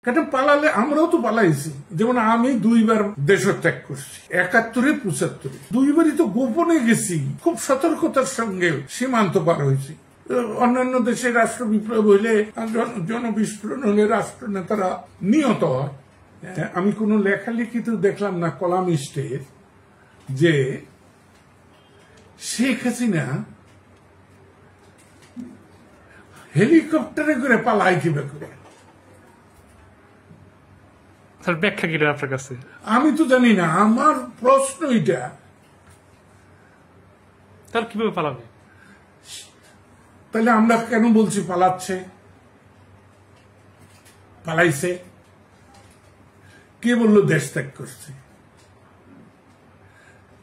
কেন পালালে আমরাও তো পালাইছি। যেমন আমি দুইবার দেশত্যাগ করছি, 71-এ 75-এ, দুইবারই তো গোপনে গেছি, খুব সতর্কতার সঙ্গে সীমান্ত পার হয়েছি। অন্যান্য দেশের রাষ্ট্র বিপ্লব হইলে, জনবিস্ফোরণ হলে রাষ্ট্র নেতারা নিহত হয়। আমি কোন লেখালেখি তো দেখলাম না কলামিস্টের যে শেখ হাসিনা হেলিকপ্টারে করে পালাই কিভাবে করে। ব্যাখ্যা কি আপনার কাছে? আমি তো জানি না, আমার প্রশ্ন এটা। তার কিভাবে পালাবে? তাহলে আমরা কেন বলছি পালাচ্ছে? পালাইছে কে বললো? দেশ ত্যাগ করছে।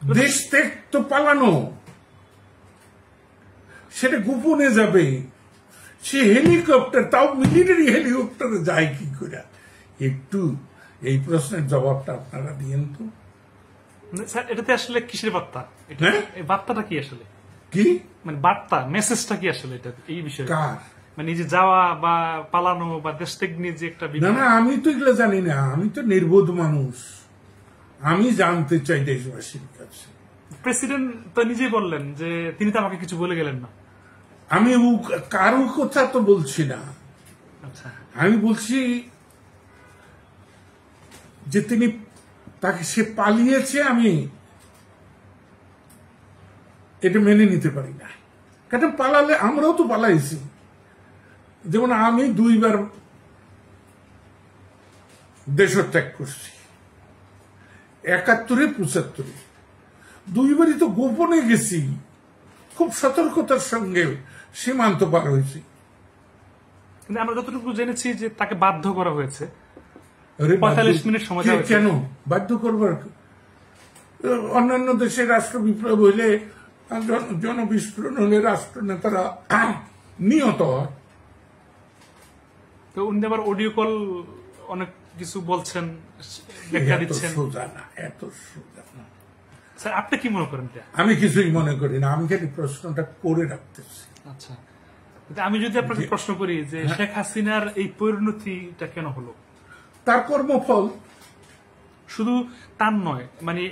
দেশ ত্যাগ তো পালানো, সেটা গোপনে যাবে। সে হেলিকপ্টার, তাও মিলিটারি হেলিকপ্টারে যায় কি করে? একটু এই প্রশ্নের জবাবটা আপনারা দিয়েন তো। স্যার, এটাতে আসলে কিসের বার্তা? এই বার্তাটা কি আসলে? কি মানে বার্তা, মেসেজটা কি আসলে এটা এই বিষয়ে? কার? মানে এই যে যাওয়া বা পালানো বা দেশ ত্যাগ নিয়ে যে একটা না না, আমি তো এগুলো জানি না। আমি তো নির্বোধ মানুষ। আমি জানতে চাই দেশবাসীর কাছে। প্রেসিডেন্ট তো নিজেই বললেন যে তিনি তো আমাকে কিছু বলে গেলেন না। আমি কারো কথা তো বলছি না। আচ্ছা, আমি বলছি যে তিনি তাকে সে পালিয়েছে, আমি এটা মেনে নিতে পারি না। কেন পালালে আমরাও তো পালাইছি। যেমন আমি দুইবার দেশত্যাগ করছি, 71-এ 75-এ, দুইবারই তো গোপনে গেছি, খুব সতর্কতার সঙ্গে সীমান্ত পার হয়েছি। কিন্তু আমরা যতটুকু জেনেছি যে তাকে বাধ্য করা হয়েছে। 45 মিনিট সময় দেওয়া হয়েছে। কেন বাধ্য করবার? অন্যান্য দেশের রাষ্ট্র বিপ্লব হইলে, জনবিস্ফোরণ হলে রাষ্ট্র নেতারা নিহত হয়। তো উনি আবার অডিও কল অনেক কিছু বলছেন, ব্যাখ্যা দিচ্ছেন। সোজা না, এত সোজা না। স্যার, আপনি কি মনে করেন? আমি কিছুই মনে করি না, আমি খালি প্রশ্নটা করে রাখতেছি। আচ্ছা, আমি যদি আপনাকে প্রশ্ন করি যে শেখ হাসিনার এই পরিণতিটা কেন হলো? তার কর্মফল। শুধু তার নয়, মানে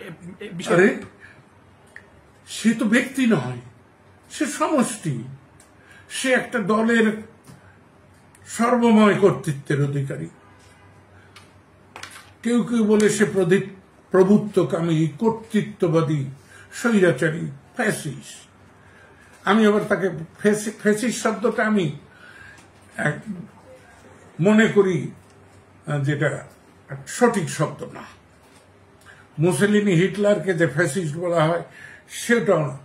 সে তো ব্যক্তি নয়, সে সমষ্টি। সে একটা দলের সর্বময় কর্তৃত্বের অধিকারী। কেউ কেউ বলে সে প্রভুত্বকামী, কর্তৃত্ববাদী, স্বৈরাচারী, ফ্যাসিস্ট। আমি আবার তাকে ফ্যাসিস্ট শব্দটা আমি মনে করি যেটা সঠিক শব্দ না। মুসলিনি, হিটলারকে যে ফ্যাসিস্ট বলা হয় সেটাও না।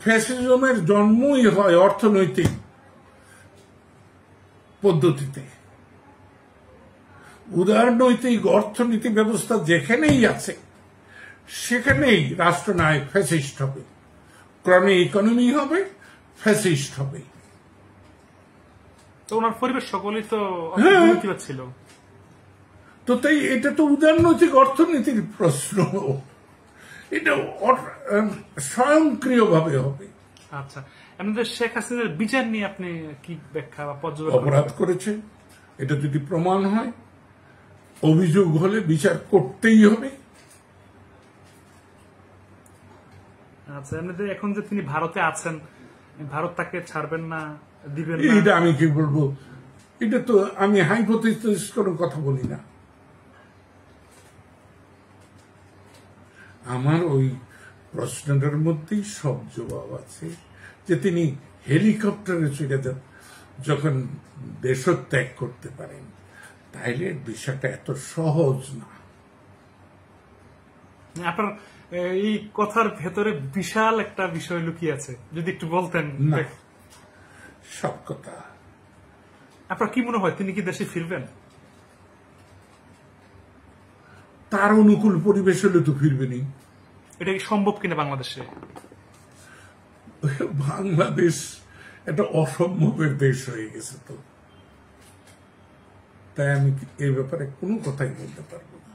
ফ্যাসিজমের জন্মই হয় অর্থনৈতিক পদ্ধতিতে। উদারনৈতিক অর্থনীতি ব্যবস্থা যেখানেই আছে সেখানেই রাষ্ট্রনায়ক ফ্যাসিস্ট হবে, ক্রমে ইকোনমি হবে, ফ্যাসিস্ট হবে। তো ওনার পরিবেশ সকলেই তো ছিল। তো তাই এটা তো উদারনৈতিক অর্থনীতির প্রশ্ন, এটা স্বয়ংক্রিয়ভাবে হবে। আচ্ছা, আমাদের শেখ হাসিনার বিচার নিয়ে আপনি কি ব্যাখ্যা বা পর্যবেক্ষণ? অপরাধ করেছে, এটা যদি প্রমাণ হয়, অভিযোগ হলে বিচার করতেই হবে। আচ্ছা, এমনিতে এখন যে তিনি ভারতে আছেন, ভারত তাকে ছাড়বেন না, দিবেন না, এটা আমি কি বলবো? এটা তো আমি হাইপোথেসিস কোনো কথা বলি না। আমার ওই প্রশ্নটার মধ্যেই সব জবাব আছে যে তিনি হেলিকপ্টারে চলে যান, যখন দেশত্যাগ করতে পারেন, তাইলে বিষয়টা এত সহজ না। আপনার এই কথার ভেতরে বিশাল একটা বিষয় লুকিয়ে আছে, যদি একটু বলতেন। না, সব কথা। আপনার কি মনে হয় তিনি কি দেশে ফিরবেন? তার অনুকূল পরিবেশ হলে তো ফিরবেনি। এটা কি সম্ভব কিনা বাংলাদেশে? বাংলাদেশ একটা অসম্ভবের দেশ হয়ে গেছে, তো তাই আমি এই ব্যাপারে কোনো কথাই বলতে পারবো না।